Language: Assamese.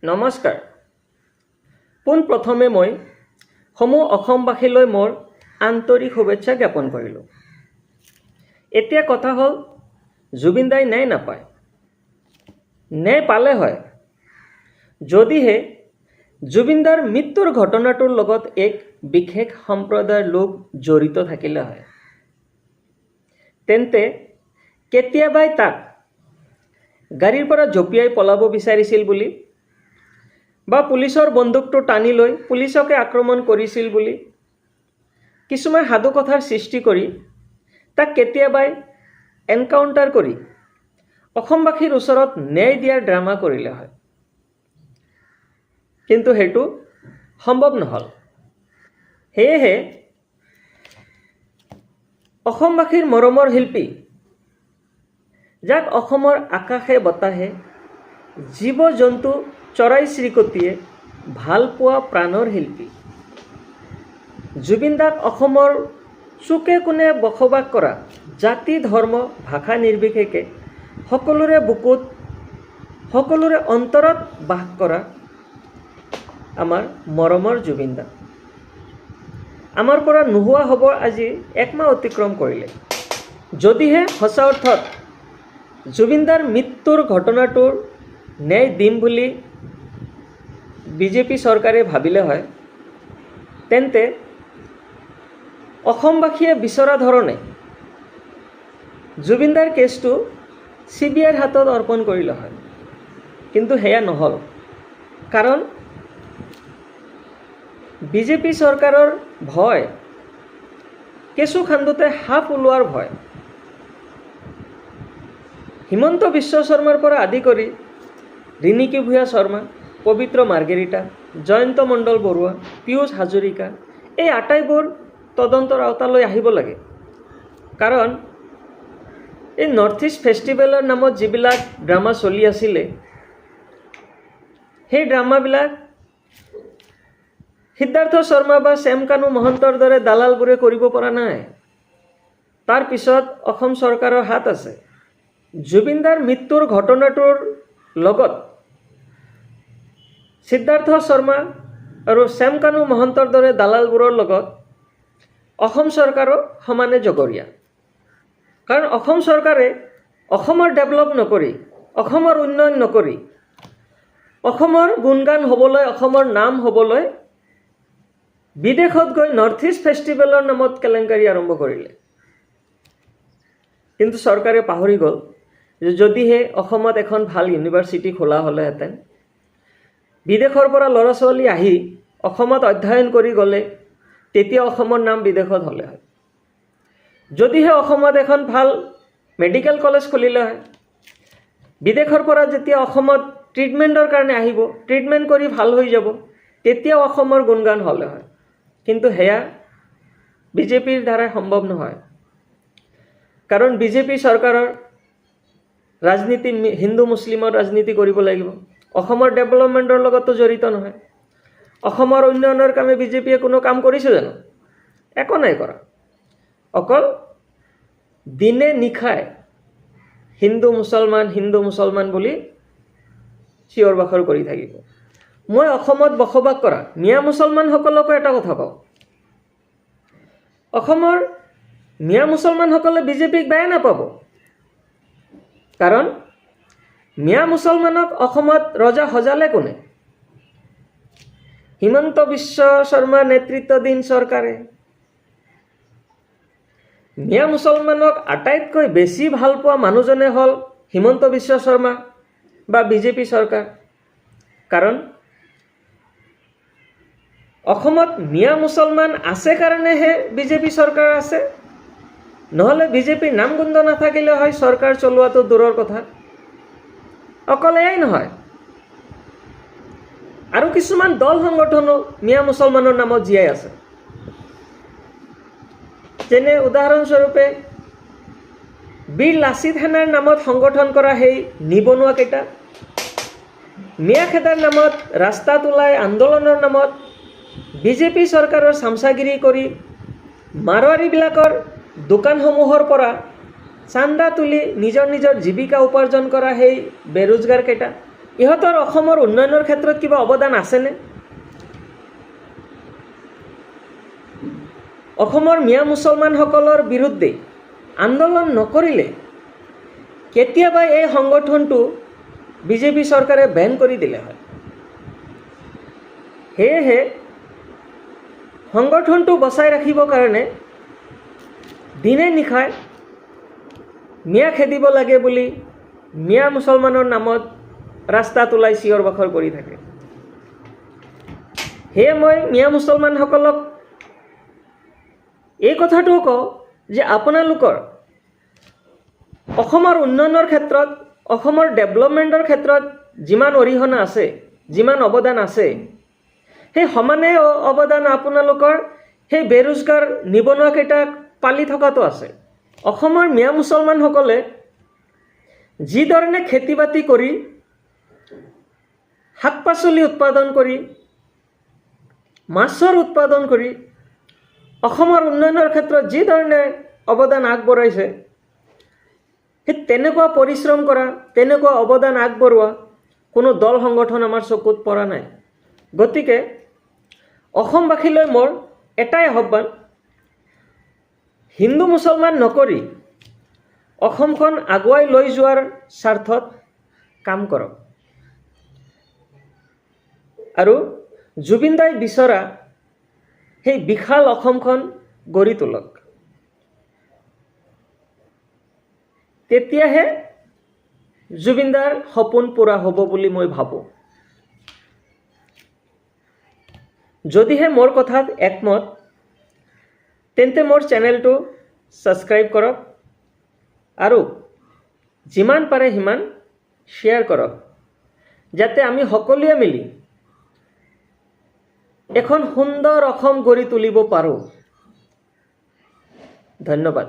নমস্কাৰ। পোনপ্ৰথমে মই সমূহ অসমবাসীলৈ মোৰ আন্তৰিক শুভেচ্ছা জ্ঞাপন কৰিলোঁ। এতিয়া কথা হ'ল জুবিন দাই ন্যায় নাপায়। ন্যায় পালে হয় যদিহে জুবিন দাৰ মৃত্যুৰ ঘটনাটোৰ লগত এক বিশেষ সম্প্ৰদায়ৰ লোক জড়িত থাকিলে হয়, তেন্তে কেতিয়াবাই তাক গাড়ীৰ পৰা জঁপিয়াই পলাব বিচাৰিছিল বুলি বা পুলিচৰ বন্দুকটো টানি লৈ পুলিচকে আক্ৰমণ কৰিছিল বুলি কিছুমান সাধু কথাৰ সৃষ্টি কৰি তাক কেতিয়াবাই এনকাউণ্টাৰ কৰি অসমবাসীৰ ওচৰত ন্যায় দিয়াৰ ড্ৰামা কৰিলে হয়, কিন্তু সেইটো সম্ভৱ নহ'ল। সেয়েহে অসমবাসীৰ মৰমৰ শিল্পী, যাক অসমৰ আকাশে বতাহে জীৱ জন্তু চৰাই চিৰিকটিয়ে ভাল পোৱা প্ৰাণৰ শিল্পী জুবিন দাক অসমৰ চুকে কোণে বসবাস কৰা জাতি ধৰ্ম ভাষা নিৰ্বিশেষে সকলোৰে বুকুত সকলোৰে অন্তৰত বাস কৰা আমাৰ মৰমৰ জুবিন দা আমাৰ পৰা নোহোৱা হ'ব আজি একমাহ অতিক্ৰম কৰিলে। যদিহে সঁচা অৰ্থত জুবিন দাৰ মৃত্যুৰ ঘটনাটোৰ ন্যায় দিম বুলি বিজেপি চৰকাৰে ভাবিলে হয়, তেন্তে অসমবাসীয়ে বিচৰা ধৰণে জুবিন দাৰ কেছটো CBIৰ হাতত অৰ্পণ কৰিলে হয়, কিন্তু সেয়া নহ'ল। কাৰণ বিজেপি চৰকাৰৰ ভয়, কেঁচু খান্দোতে সাপ ওলোৱাৰ ভয়। হিমন্ত বিশ্ব শৰ্মাৰ পৰা আদি কৰি ৰিণিকী ভূঞা শৰ্মা, পবিত্ৰ মাৰ্গেৰিটা, জয়ন্ত মণ্ডল বৰুৱা, পীয়ুষ হাজৰিকা এই আটাইবোৰ তদন্তৰ আওতালৈ আহিব লাগে। কাৰণ এই নৰ্থ ইষ্ট ফেষ্টিভেলৰ নামত যিবিলাক ড্ৰামা চলি আছিলে, সেই ড্ৰামাবিলাক সিদ্ধাৰ্থ শৰ্মা বা শ্যাম কানু মহন্তৰ দৰে দালালবোৰে কৰিব পৰা নাই। তাৰ পিছত অসম চৰকাৰৰ হাত আছে। জুবিন দাৰ মৃত্যুৰ ঘটনাটোৰ লগত সিদ্ধাৰ্থ শৰ্মা আৰু শ্যাম কানু মহন্তৰ দৰে দালালবোৰৰ লগত অসম চৰকাৰো সমানে জগৰীয়া। কাৰণ অসম চৰকাৰে অসমৰ ডেভেলপ নকৰি, অসমৰ উন্নয়ন নকৰি, অসমৰ গুণগান হ'বলৈ, অসমৰ নাম হ'বলৈ বিদেশত গৈ নৰ্থ ইষ্ট ফেষ্টিভেলৰ নামত কেলেংকাৰী আৰম্ভ কৰিলে। কিন্তু চৰকাৰে পাহৰি গ'ল যে যদিহে অসমত এখন ভাল ইউনিভাৰ্চিটি খোলা হ'লেহেঁতেন, বিদেশৰ পৰা ল'ৰা ছোৱালী আহি অসমত অধ্যয়ন কৰি গ'লে তেতিয়া অসমৰ নাম বিদেশত হ'লে হয়। যদিহে অসমত এখন ভাল মেডিকেল কলেজ খুলিলে হয়, বিদেশৰ পৰা যেতিয়া অসমত ট্ৰিটমেণ্টৰ কাৰণে আহিব, ট্ৰিটমেণ্ট কৰি ভাল হৈ যাব, তেতিয়াও অসমৰ গুণগান হ'লে হয়। কিন্তু সেয়া বিজেপিৰ দ্বাৰাই সম্ভৱ নহয়। কাৰণ বিজেপি চৰকাৰৰ ৰাজনীতি হিন্দু মুছলিমৰ ৰাজনীতি কৰিব লাগিব, অসমৰ ডেভেলপমেণ্টৰ লগতো জড়িত নহয়। অসমৰ উন্নয়নৰ কামে বিজেপিয়ে কোনো কাম কৰিছে জানো? একো নাই কৰা। অকল দিনে নিশাই হিন্দু মুছলমান বুলি চিঞৰ বাখৰ কৰি থাকিব। মই অসমত বসবাস কৰা মিয়া মুছলমানসকলকো এটা কথা কওঁ, অসমৰ মিয়া মুছলমানসকলে বিজেপিক বেয়া নাপাব। কাৰণ মিয়া মুছলমানক অসমত ৰজা সজালে কোনে? হিমন্ত বিশ্ব শৰ্মা নেতৃত্বাধীন চৰকাৰে। মিয়া মুছলমানক আটাইতকৈ বেছি ভাল পোৱা মানুহজনে হ'ল হিমন্ত বিশ্ব শৰ্মা বা বিজেপি চৰকাৰ। কাৰণ অসমত মিয়া মুছলমান আছে কাৰণেহে বিজেপি চৰকাৰ আছে, নহ'লে বিজেপিৰ নাম গোন্ধ নাথাকিলে হয় চৰকাৰ চলোৱাটো দূৰৰ কথা। অকল এয়াই নহয়, আৰু কিছুমান দল সংগঠনো মিয়া মুছলমানৰ নামত জীয়াই আছে। যেনে উদাহৰণস্বৰূপে বীৰ লাচিত সেনাৰ নামত সংগঠন কৰা সেই নিবনুৱা কেইটা, মিয়া খেদাৰ নামত ৰাস্তাত ওলাই আন্দোলনৰ নামত বিজেপি চৰকাৰৰ চামচাগিৰি কৰি মাৰোৱাৰীবিলাকৰ দোকানসমূহৰ পৰা চান্দা তুলি নিজৰ নিজৰ জীৱিকা উপাৰ্জন কৰা সেই বেৰোজগাৰ কেইটা, ইহঁতৰ অসমৰ উন্নয়নৰ ক্ষেত্ৰত কিবা অৱদান আছেনে? অসমৰ মিয়া মুছলমানসকলৰ বিৰুদ্ধে আন্দোলন নকৰিলে কেতিয়াবা এই সংগঠনটো বিজেপি চৰকাৰে বেন কৰি দিলে হয়। সেয়েহে সংগঠনটো বচাই ৰাখিবৰ কাৰণে দিনে নিশাই মিয়া খেদিব লাগে বুলি মিয়া মুছলমানৰ নামত ৰাস্তাত ওলাই চিঞৰ বাখৰ কৰি থাকে। সেয়ে মই মিয়া মুছলমানসকলক এই কথাটোও কওঁ যে আপোনালোকৰ অসমৰ উন্নয়নৰ ক্ষেত্ৰত, অসমৰ ডেভেলপমেণ্টৰ ক্ষেত্ৰত যিমান অৰিহণা আছে, যিমান অৱদান আছে, সেই সমানে অৱদান আপোনালোকৰ সেই বেৰোজগাৰ নিবনুৱাকেইটাক পালি থকাটো আছে। অসমৰ মিয়া মুছলমানসকলে যিধৰণে খেতি বাতি কৰি, শাক পাচলি উৎপাদন কৰি, মাছৰ উৎপাদন কৰি অসমৰ উন্নয়নৰ ক্ষেত্ৰত যিধৰণে অৱদান আগবঢ়াইছে, সেই তেনেকুৱা পৰিশ্ৰম কৰা, তেনেকুৱা অৱদান আগবঢ়োৱা কোনো দল সংগঠন আমাৰ চকুত পৰা নাই। গতিকে অসমবাসীলৈ মোৰ এটাই আহ্বান, হিন্দু মুছলমান নকৰি অসমখন আগুৱাই লৈ যোৱাৰ স্বাৰ্থত কাম কৰক আৰু জুবিন দাই বিচৰা সেই বিশাল অসমখন গঢ়ি তোলক। তেতিয়াহে জুবিন দাৰ সপোন পূৰা হ'ব বুলি মই ভাবোঁ। যদিহে মোৰ কথাত একমত, তেন্তে মোৰ চেনেলটো ছাবস্ক্ৰাইব কৰক আৰু যিমান পাৰে সিমান শ্বেয়াৰ কৰক, যাতে আমি সকলোৱে মিলি এখন সুন্দৰ অসম গঢ়ি তুলিব পাৰোঁ। ধন্যবাদ।